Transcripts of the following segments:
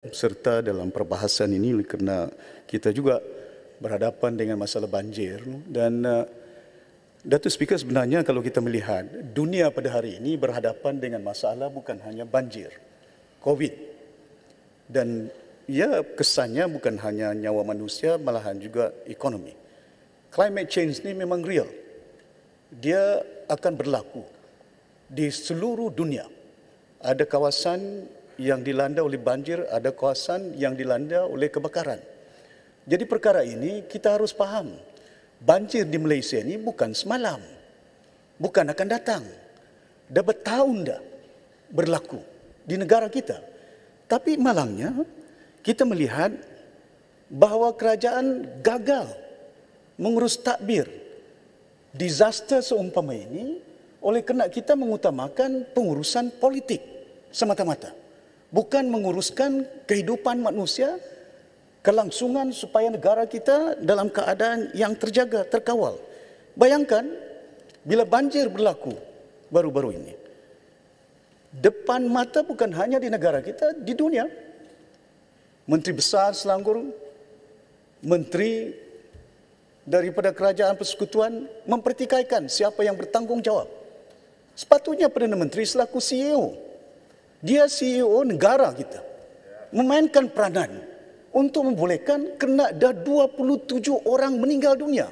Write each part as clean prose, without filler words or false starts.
serta dalam perbahasan ini kerana kita juga berhadapan dengan masalah banjir dan Datuk Speaker, sebenarnya kalau kita melihat dunia pada hari ini berhadapan dengan masalah bukan hanya banjir, COVID, dan ya kesannya bukan hanya nyawa manusia, malahan juga ekonomi. Climate change ni memang real. Dia akan berlaku di seluruh dunia. Ada kawasan yang dilanda oleh banjir, ada kawasan yang dilanda oleh kebakaran. Jadi perkara ini kita harus faham. Banjir di Malaysia ini bukan semalam. Bukan akan datang. Dah bertahun dah berlaku di negara kita. Tapi malangnya kita melihat bahawa kerajaan gagal mengurus tadbir disaster seumpama ini oleh kerana kita mengutamakan pengurusan politik semata-mata. Bukan menguruskan kehidupan manusia, kelangsungan supaya negara kita dalam keadaan yang terjaga, terkawal. Bayangkan bila banjir berlaku baru-baru ini. Depan mata bukan hanya di negara kita, di dunia. Menteri Besar Selangor, menteri daripada kerajaan persekutuan mempertikaikan siapa yang bertanggungjawab. Sepatutnya Perdana Menteri selaku CEO, dia CEO negara kita, memainkan peranan untuk membolehkan kerana dah 27 orang meninggal dunia.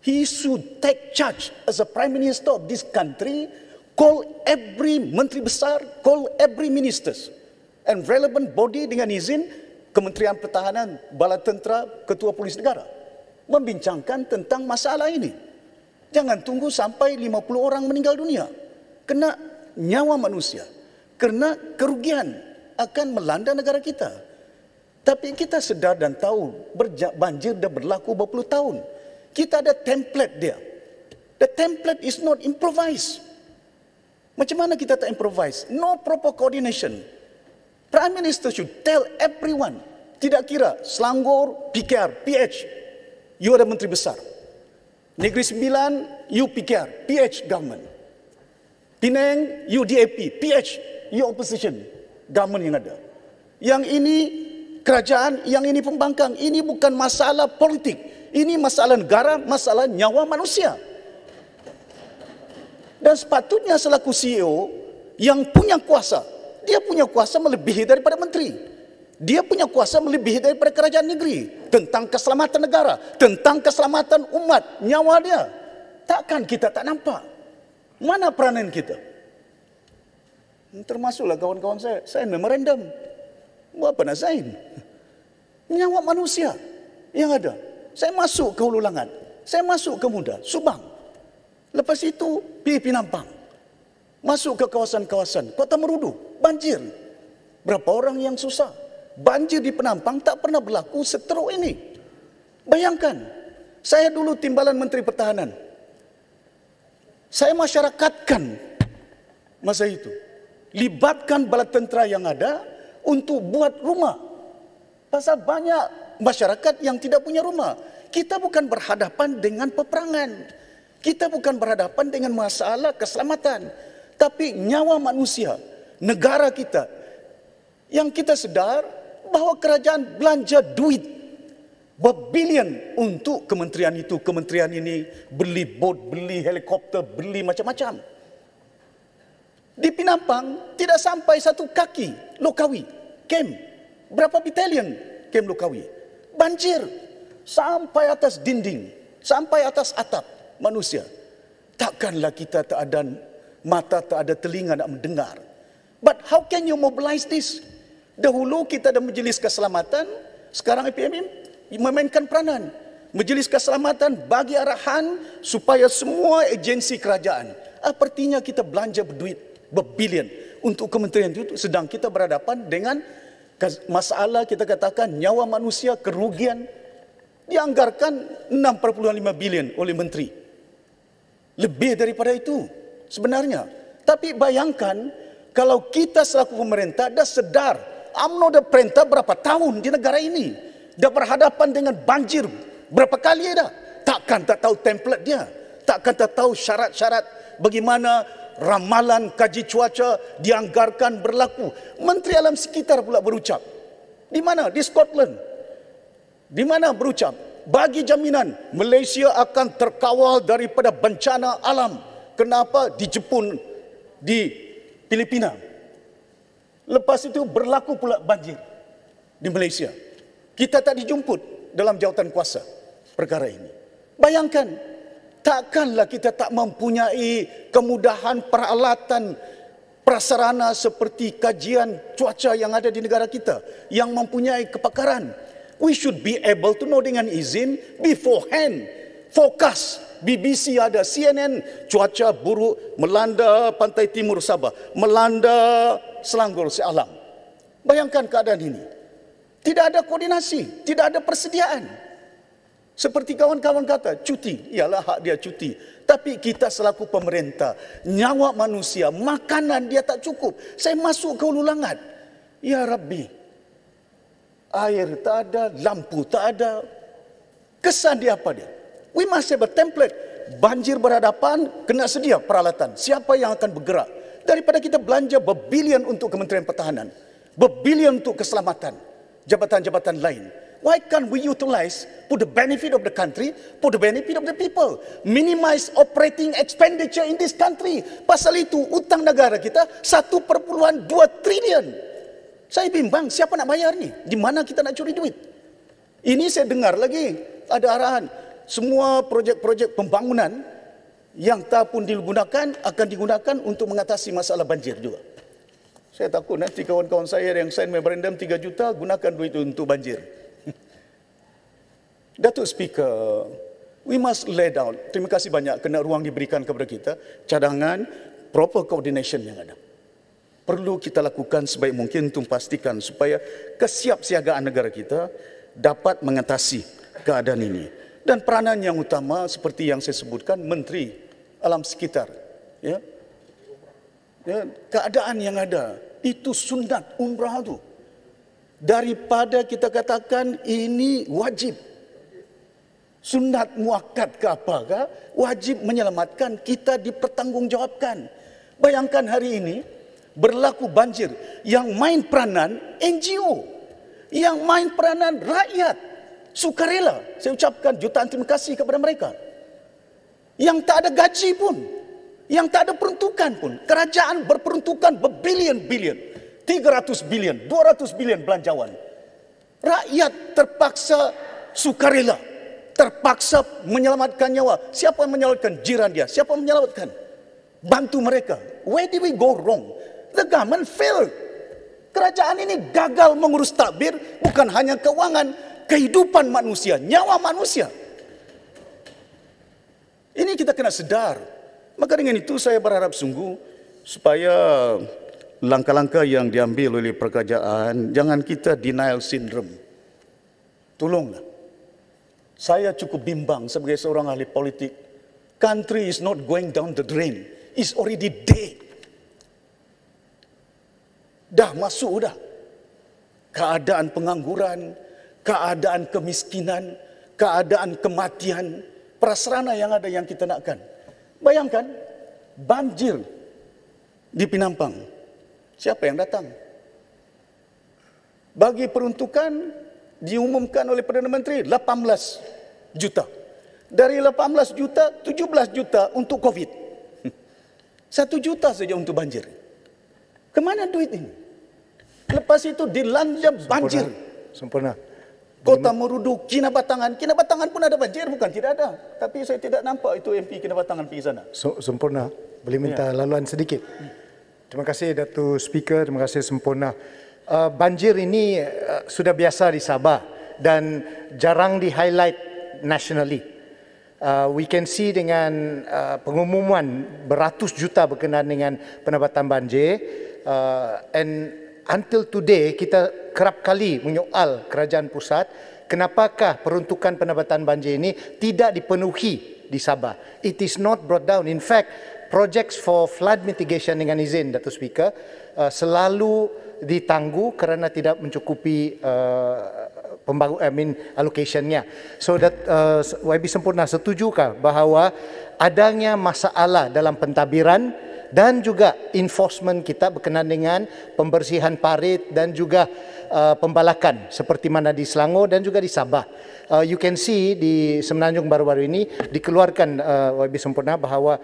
He should take charge as a Prime Minister of this country, call every Menteri Besar, call every ministers and relevant body dengan izin Kementerian Pertahanan, Bala Tentera, Ketua Polis Negara membincangkan tentang masalah ini. Jangan tunggu sampai 50 orang meninggal dunia kena nyawa manusia, kerana kerugian akan melanda negara kita. Tapi kita sedar dan tahu banjir dah berlaku berpuluh tahun. Kita ada template dia. The template is not improvised. Macam mana kita tak improvise? No proper coordination. Prime Minister should tell everyone, tidak kira Selangor, PKR, PH, you ada Menteri Besar. Negeri Sembilan, you PKR, PH government. Penang, you DAP, PH, you opposition government yang ada. Yang ini kerajaan, yang ini pembangkang. Ini bukan masalah politik. Ini masalah negara, masalah nyawa manusia. Dan sepatutnya selaku CEO yang punya kuasa, dia punya kuasa melebihi daripada menteri. Dia punya kuasa melebihi daripada kerajaan negeri tentang keselamatan negara, tentang keselamatan umat, nyawa dia. Takkan kita tak nampak? Mana peranan kita? Termasuklah kawan-kawan saya memorandum. Buat apa nak sign? Nyawa manusia yang ada. Saya masuk ke Hulu Langat, saya masuk ke Muda, Subang. Lepas itu pergi Pinampang. Masuk ke kawasan-kawasan Kota Merudu, banjir. Berapa orang yang susah? Banjir di Penampang tak pernah berlaku seteruk ini. Bayangkan, saya dulu timbalan Menteri Pertahanan. Saya masyarakatkan masa itu. Libatkan bala tentera yang ada untuk buat rumah. Pasal banyak masyarakat yang tidak punya rumah. Kita bukan berhadapan dengan peperangan. Kita bukan berhadapan dengan masalah keselamatan. Tapi nyawa manusia, negara kita. Yang kita sedar bahawa kerajaan belanja duit berbilion untuk kementerian itu, kementerian ini, beli bot, beli helikopter, beli macam-macam. Di Pinampang tidak sampai satu kaki Lokawi, kem. Berapa batalion kem Lokawi? Banjir sampai atas dinding, sampai atas atap manusia. Takkanlah kita tak ada mata, tak ada telinga nak mendengar. But how can you mobilize this? Dahulu kita ada Majlis Keselamatan, sekarang IPMM memainkan peranan. Majlis Keselamatan bagi arahan supaya semua agensi kerajaan. Artinya kita belanja berduit, berbilion untuk kementerian itu, sedang kita berhadapan dengan masalah kita katakan nyawa manusia, kerugian. Dianggarkan 6.5 bilion oleh menteri. Lebih daripada itu sebenarnya. Tapi bayangkan kalau kita selaku pemerintah dah sedar UMNO dah perintah berapa tahun di negara ini. Dah berhadapan dengan banjir berapa kali dah. Takkan tak tahu template dia. Takkan tak tahu syarat-syarat bagaimana ramalan kaji cuaca dianggarkan berlaku. Menteri Alam Sekitar pula berucap, Di mana? Di Scotland. Di mana berucap, bagi jaminan Malaysia akan terkawal daripada bencana alam. Kenapa? Di Jepun, di Filipina. Lepas itu berlaku pula banjir di Malaysia. Kita tak dijemput dalam jawatan kuasa perkara ini. Bayangkan, takkanlah kita tak mempunyai kemudahan peralatan prasarana seperti kajian cuaca yang ada di negara kita, yang mempunyai kepakaran. We should be able to know dengan izin beforehand. Forecast BBC ada, CNN, cuaca buruk melanda pantai timur Sabah, melanda Selangor Sealam. Bayangkan keadaan ini. Tidak ada koordinasi, tidak ada persediaan. Seperti kawan-kawan kata, cuti, ialah hak dia cuti. Tapi kita selaku pemerintah, nyawa manusia, makanan dia tak cukup. Saya masuk ke Hulu Langat. Ya Rabbi, air tak ada, lampu tak ada. Kesan dia apa dia? We must have a template. Banjir berhadapan, kena sedia peralatan. Siapa yang akan bergerak? Daripada kita belanja berbilion untuk Kementerian Pertahanan, berbilion untuk keselamatan, jabatan-jabatan lain. Why can't we utilize for the benefit of the country, for the benefit of the people? Minimize operating expenditure in this country. Pasal itu, utang negara kita 1.2 trilion. Saya bimbang, siapa nak bayar ni? Di mana kita nak curi duit? Ini saya dengar lagi, ada arahan. Semua projek-projek pembangunan yang tak pun digunakan, akan digunakan untuk mengatasi masalah banjir juga. Saya takut nanti kawan-kawan saya yang sign memorandum 3 juta, gunakan duit itu untuk banjir. Datuk Speaker, we must lay down. Terima kasih banyak kena ruang diberikan kepada kita. Cadangan, proper coordination yang ada. Perlu kita lakukan sebaik mungkin untuk pastikan supaya kesiapsiagaan negara kita dapat mengatasi keadaan ini. Dan peranan yang utama seperti yang saya sebutkan, Menteri Alam Sekitar. Ya, keadaan yang ada, itu sunat umrah itu. Daripada kita katakan ini wajib. Sunat muakkad ke apakah, wajib menyelamatkan, kita dipertanggungjawabkan. Bayangkan hari ini, berlaku banjir, yang main peranan NGO, yang main peranan rakyat, sukarela. Saya ucapkan jutaan terima kasih kepada mereka. Yang tak ada gaji pun, yang tak ada peruntukan pun. Kerajaan berperuntukan berbilion-bilion, 300 bilion, 200 bilion belanjawan. Rakyat terpaksa sukarela, terpaksa menyelamatkan nyawa. Siapa yang menyelamatkan? Jiran dia. Siapa yang menyelamatkan? Bantu mereka. Where did we go wrong? The government failed. Kerajaan ini gagal mengurus tadbir, bukan hanya keuangan, kehidupan manusia, nyawa manusia. Ini kita kena sedar. Maka dengan itu saya berharap sungguh supaya langkah-langkah yang diambil oleh kerajaan, jangan kita denial syndrome. Tolonglah. Saya cukup bimbang sebagai seorang ahli politik. Country is not going down the drain. It's already dead. Dah masuk dah. Keadaan pengangguran, keadaan kemiskinan, keadaan kematian, prasarana yang ada yang kita nakkan. Bayangkan, banjir di Penampang. Siapa yang datang? Bagi peruntukan, diumumkan oleh Perdana Menteri 18 juta. Dari 18 juta, 17 juta untuk COVID. 1 juta saja untuk banjir. Kemana duit ini? Lepas itu dilanda banjir. Sempurna. Kota Merudu, Kinabatangan. Kinabatangan pun ada banjir, bukan tidak ada. Tapi saya tidak nampak itu MP Kinabatangan pergi sana. Sempurna. Boleh minta laluan sedikit? Terima kasih Datuk Speaker, terima kasih Sempurna. Banjir ini sudah biasa di Sabah dan jarang di-highlight nationally. We can see dengan pengumuman beratus juta berkenaan dengan pendapatan banjir, and until today kita kerap kali menyoal kerajaan pusat kenapakah peruntukan pendapatan banjir ini tidak dipenuhi di Sabah. It is not brought down. In fact, projects for flood mitigation dengan izin Datuk Speaker selalu ditangguh kerana tidak mencukupi allocation-nya. So YB Sempurna setujukah bahawa adanya masalah dalam pentadbiran dan juga enforcement kita berkenaan dengan pembersihan parit dan juga pembalakan seperti mana di Selangor dan juga di Sabah. You can see di Semenanjung baru-baru ini dikeluarkan YB Sempurna bahawa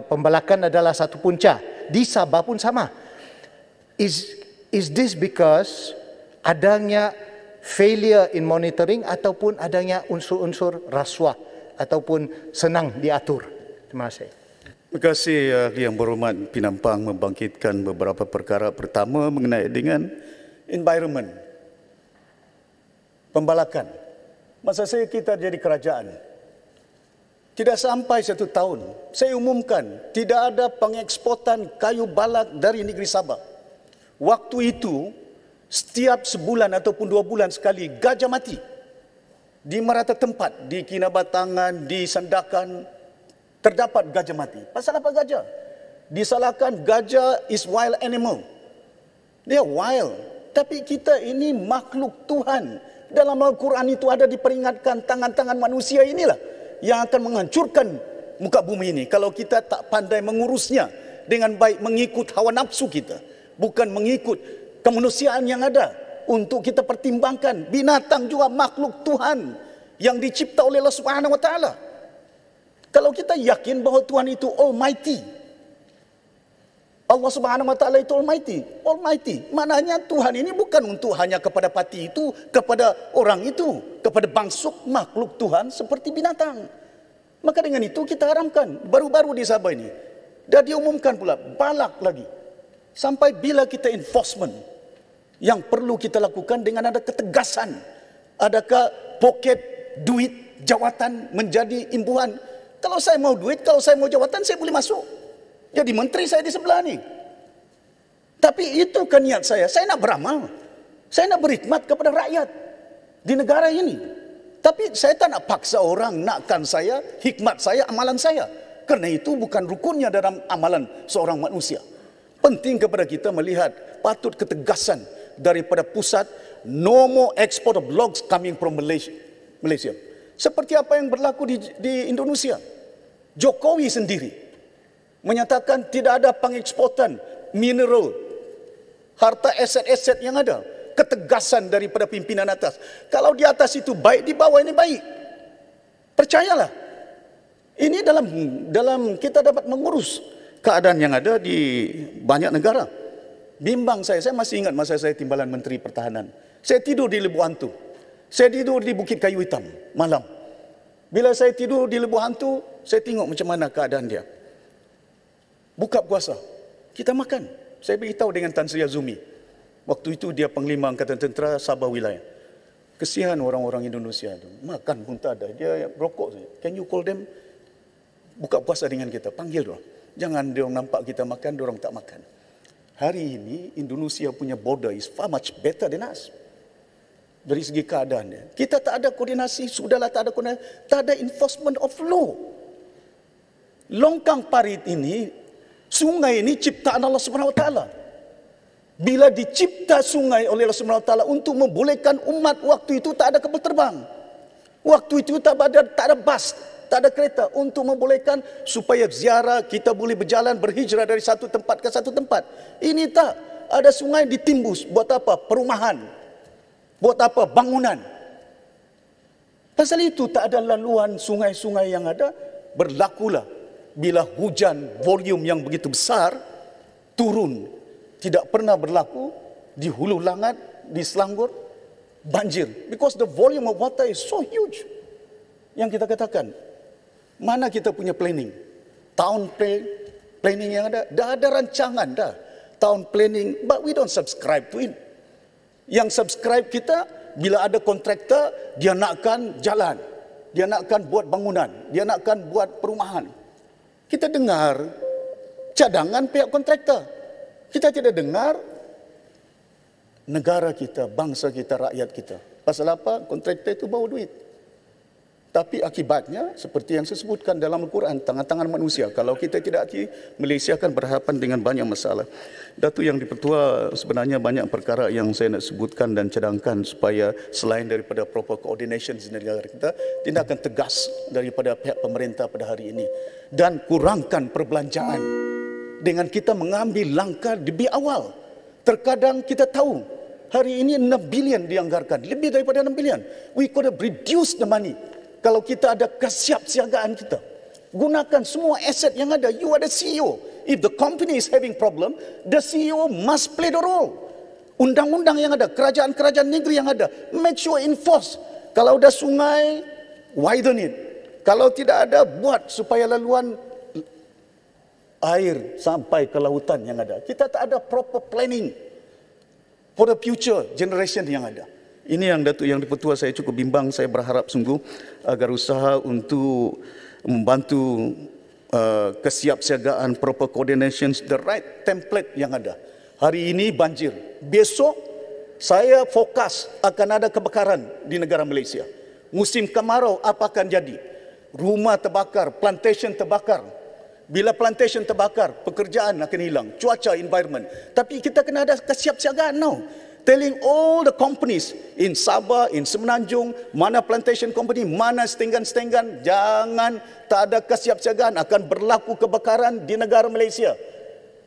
pembalakan adalah satu punca. Di Sabah pun sama. Is this because adanya failure in monitoring ataupun adanya unsur-unsur rasuah ataupun senang diatur? Terima kasih. Terima kasih Yang Berhormat Pinampang membangkitkan beberapa perkara. Pertama mengenai dengan environment, pembalakan. Masa saya kita jadi kerajaan, tidak sampai 1 tahun, saya umumkan tidak ada pengeksportan kayu balak dari negeri Sabah. Waktu itu, setiap sebulan ataupun 2 bulan sekali, gajah mati. Di merata tempat, di Kinabatangan, di Sandakan, terdapat gajah mati. Pasal apa gajah? Disalahkan gajah is wild animal. Dia wild. Tapi kita ini makhluk Tuhan. Dalam Al-Quran itu ada diperingatkan tangan-tangan manusia inilah yang akan menghancurkan muka bumi ini. Kalau kita tak pandai mengurusnya dengan baik, mengikut hawa nafsu kita. Bukan mengikut kemanusiaan yang ada untuk kita pertimbangkan. Binatang juga makhluk Tuhan yang dicipta oleh Allah Subhanahu Wa Taala. Kalau kita yakin bahawa Tuhan itu Almighty, Allah Subhanahu Wa Taala itu Almighty, Almighty, maknanya Tuhan ini bukan untuk hanya kepada parti itu, kepada orang itu, kepada bangsa makhluk Tuhan seperti binatang. Maka dengan itu kita haramkan. Baru-baru di Sabah ini dah diumumkan pula balak lagi. Sampai bila kita enforcement yang perlu kita lakukan dengan ada ketegasan. Adakah poket duit jawatan menjadi imbuhan? Kalau saya mau duit, kalau saya mau jawatan, saya boleh masuk. Jadi menteri saya di sebelah ni. Tapi itu kan niat saya. Saya nak beramal. Saya nak berkhidmat kepada rakyat di negara ini. Tapi saya tak nak paksa orang nakkan saya, hikmat saya, amalan saya. Kerana itu bukan rukunnya dalam amalan seorang manusia. Penting kepada kita melihat patut ketegasan daripada pusat, no more export of logs coming from Malaysia. Seperti apa yang berlaku di Indonesia. Jokowi sendiri menyatakan tidak ada pengeksportan mineral, harta aset-aset yang ada. Ketegasan daripada pimpinan atas. Kalau di atas itu baik, di bawah ini baik. Percayalah. Ini dalam kita dapat mengurus keadaan yang ada di banyak negara. Bimbang saya masih ingat masa saya timbalan Menteri Pertahanan. Saya tidur di Lebuh Hantu. Saya tidur di Bukit Kayu Hitam malam. Bila saya tidur di Lebuh Hantu, saya tengok macam mana keadaan dia. Buka puasa, kita makan. Saya beritahu dengan Tan Sri Azumi. Waktu itu dia Panglima Angkatan Tentera Sabah Wilayah. Kesian orang-orang Indonesia itu. Makan pun tak ada. Dia rokok saja. Can you call them? Buka puasa dengan kita. Panggil dia. Jangan dia nampak kita makan, dia orang tak makan. Hari ini Indonesia punya border is far much better than us. Dari segi keadaannya. Kita tak ada koordinasi, sudahlah tak ada koordinasi, tak ada enforcement of law. Longkang parit ini, sungai ini ciptaan Allah Subhanahu Wa Taala. Bila dicipta sungai oleh Allah Subhanahu Wa Taala untuk membolehkan umat waktu itu tak ada kapal terbang. Waktu itu tak ada bas, tak ada kereta untuk membolehkan supaya ziarah kita boleh berjalan berhijrah dari satu tempat ke satu tempat. Ini tak ada sungai ditimbus buat apa? Perumahan. Buat apa? Bangunan. Pasal itu tak ada laluan sungai-sungai yang ada. Berlakulah bila hujan volume yang begitu besar turun. Tidak pernah berlaku di Hulu Langat, di Selangor, banjir. Because the volume of water is so huge. Yang kita katakan, mana kita punya planning? Town planning yang ada, dah ada rancangan dah. Town planning, but we don't subscribe to it. Yang subscribe kita, bila ada kontraktor, dia nakkan jalan. Dia nakkan buat bangunan. Dia nakkan buat perumahan. Kita dengar cadangan pihak kontraktor. Kita tidak dengar negara kita, bangsa kita, rakyat kita. Pasal apa? Kontraktor itu bawa duit. Tapi akibatnya seperti yang saya sebutkan dalam Al-Quran, tangan-tangan manusia. Kalau kita tidak hati, Malaysia akan berhadapan dengan banyak masalah. Datuk Yang Dipertua, sebenarnya banyak perkara yang saya nak sebutkan dan cadangkan supaya selain daripada proper coordination di negara kita, tindakan tegas daripada pihak pemerintah pada hari ini. Dan kurangkan perbelanjaan dengan kita mengambil langkah lebih awal. Terkadang kita tahu hari ini 6 bilion dianggarkan, lebih daripada 6 bilion. We could have reduced the money kalau kita ada kesiapsiagaan kita. Gunakan semua aset yang ada. You are the CEO. If the company is having problem, the CEO must play the role. Undang-undang yang ada, kerajaan-kerajaan negeri yang ada, make sure enforce. Kalau ada sungai, widen it. Kalau tidak ada, buat supaya laluan air sampai ke lautan yang ada. Kita tak ada proper planning for the future generation yang ada. Ini yang Datuk Yang di-Pertua saya cukup bimbang. Saya berharap sungguh agar usaha untuk membantu kesiapsiagaan, proper coordination, the right template yang ada. Hari ini banjir. Besok saya fokus akan ada kebakaran di negara Malaysia. Musim kemarau apa akan jadi? Rumah terbakar, plantation terbakar. Bila plantation terbakar, pekerjaan akan hilang, cuaca, environment. Tapi kita kena ada kesiapsiagaan now. Telling all the companies in Sabah, in Semenanjung, mana plantation company, mana setenggan-setenggan, jangan tak ada kesiapsiagaan, akan berlaku kebakaran di negara Malaysia.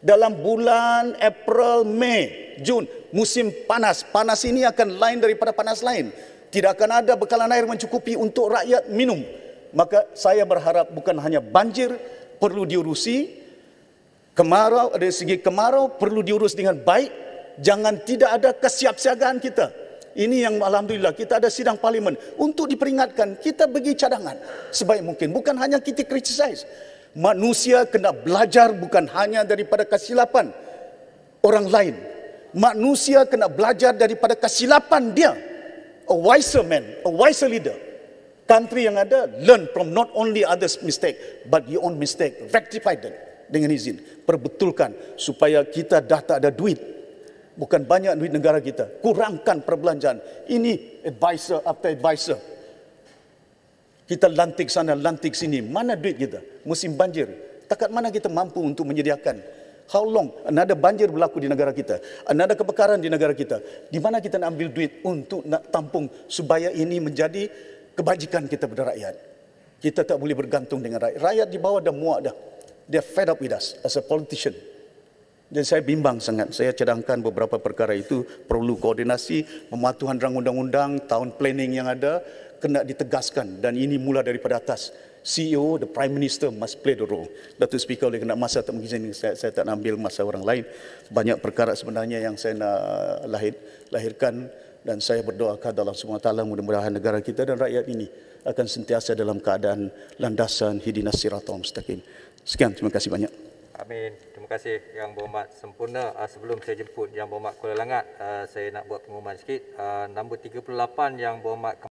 Dalam bulan April, Mei, Jun, musim panas. Panas ini akan lain daripada panas lain. Tidak akan ada bekalan air mencukupi untuk rakyat minum. Maka saya berharap bukan hanya banjir perlu diurusi, kemarau, dari segi kemarau perlu diurus dengan baik. Jangan tidak ada kesiapsiagaan kita. Ini yang alhamdulillah kita ada sidang parlimen untuk diperingatkan, kita bagi cadangan sebaik mungkin. Bukan hanya kita criticize. Manusia kena belajar bukan hanya daripada kesilapan orang lain. Manusia kena belajar daripada kesilapan dia. A wiser man, a wiser leader. Country yang ada, learn from not only others' mistake, but your own mistake. Rectify them dengan izin. Perbetulkan supaya kita dah tak ada duit. Bukan banyak duit negara kita. Kurangkan perbelanjaan. Ini advisor after advisor. Kita lantik sana, lantik sini. Mana duit kita? Musim banjir. Takat mana kita mampu untuk menyediakan? How long? Ada banjir berlaku di negara kita. Ada kebakaran di negara kita. Di mana kita nak ambil duit untuk nak tampung supaya ini menjadi kebajikan kita pada rakyat. Kita tak boleh bergantung dengan rakyat. Rakyat di bawah dah muak dah. They are fed up with us as a politician. Dan saya bimbang sangat. Saya cadangkan beberapa perkara itu perlu koordinasi, pematuhan rang undang-undang, tahun planning yang ada kena ditegaskan dan ini mula daripada atas. CEO, the Prime Minister must play the role. Datuk Speaker, oleh kena masa tak mengizinkan saya tak nak ambil masa orang lain. Banyak perkara sebenarnya yang saya nak lahirkan dan saya berdoa kepada Allah SWT mudah-mudahan negara kita dan rakyat ini akan sentiasa dalam keadaan landasan hidinas siratal mustaqim. Sekian, terima kasih banyak. Amin. Terima kasih Yang Berhormat sempurna. Sebelum saya jemput Yang Berhormat Kuala Langat, saya nak buat pengumuman sikit. Nombor 38 Yang Berhormat